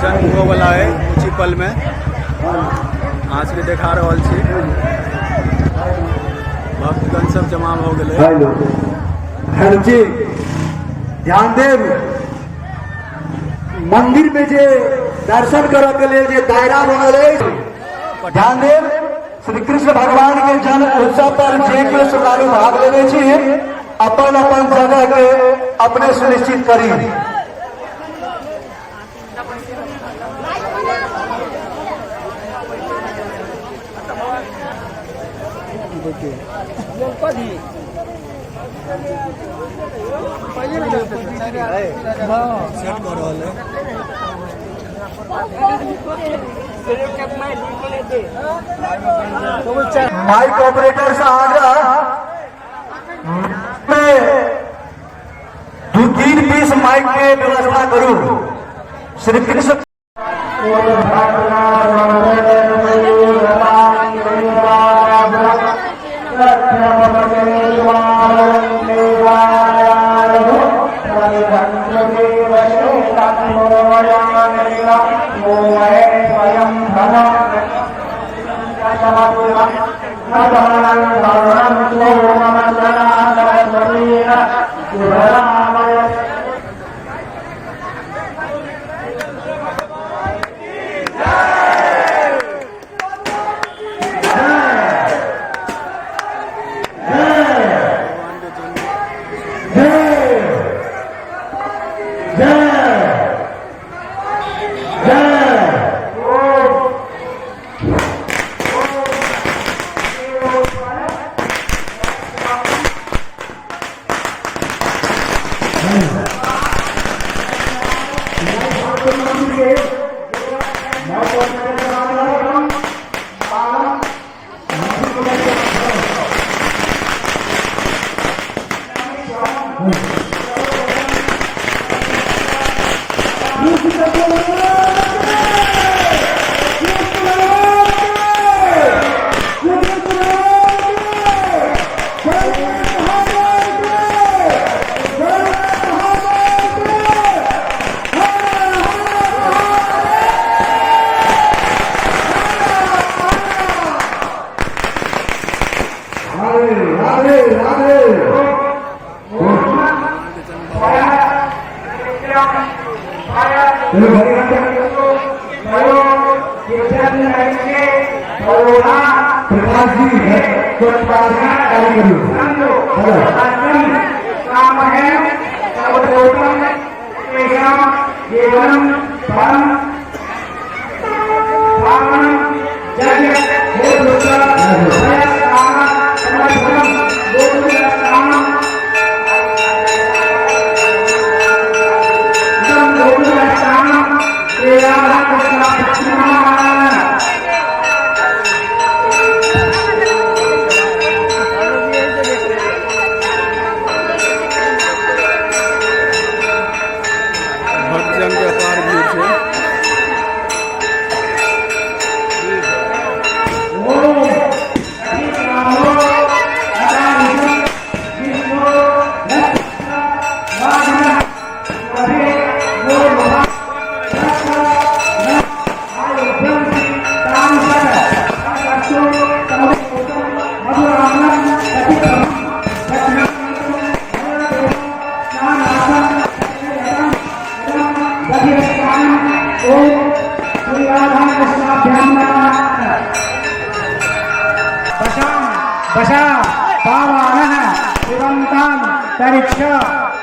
जन्म हो वाला है कुछ पल में आज के देखा रहा छी भक्तगण सब जमा हो गए। हेलो जी ध्यान देव मंदिर में जे दर्शन करे के लिए जे दायरा बनल है ध्यान देव श्री कृष्ण भगवान के जन्म उत्सव पर जे के श्रद्धालु भाग लेने छी अपन अपन जगह के अपने सुनिश्चित करी। माइक ऑपरेटर साहब में 2-3 पीस माइक के व्यवस्था करूं। श्री कृष्ण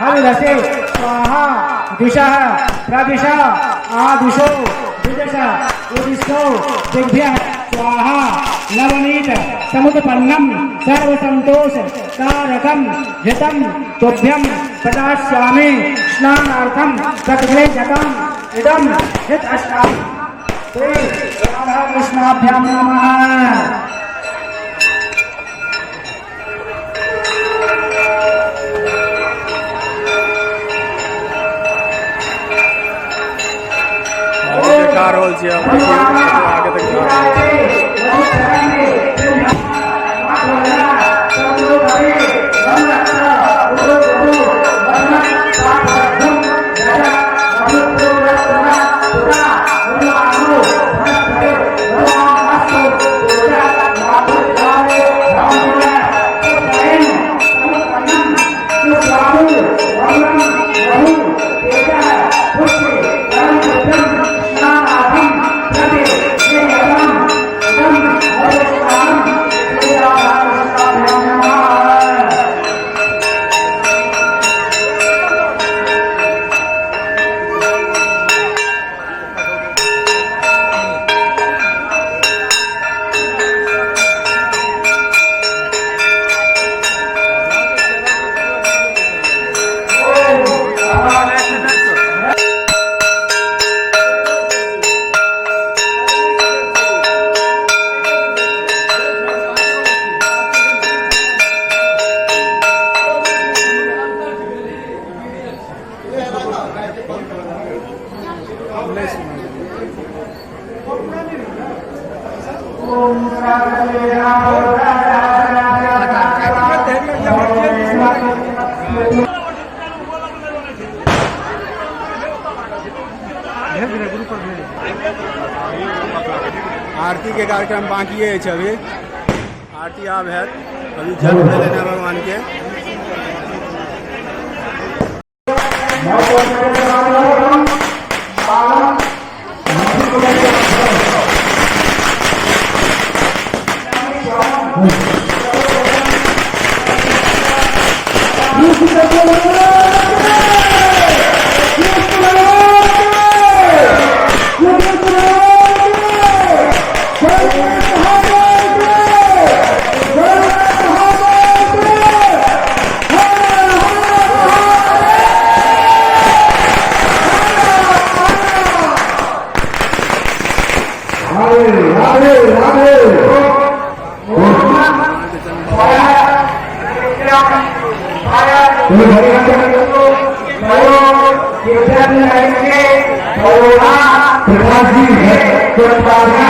हरिरसे स्वाहा दिशः प्रदिशः आदिशो द्विदश उदिशो दिग्भ्यः स्वाहा नवनीत समुत्पन्नम सर्वसंतोष कारकम हितम तुभ्यम प्रदास्यामि स्नानार्थम तद्वेजकम इदम हित अष्टाम श्री राधा कृष्णाभ्याम नमः। रोल से आगे तक आरती के कार्यक्रम बाकी है अभी आरती आब है अभी जल ले लेना भगवान के प्रकाश जी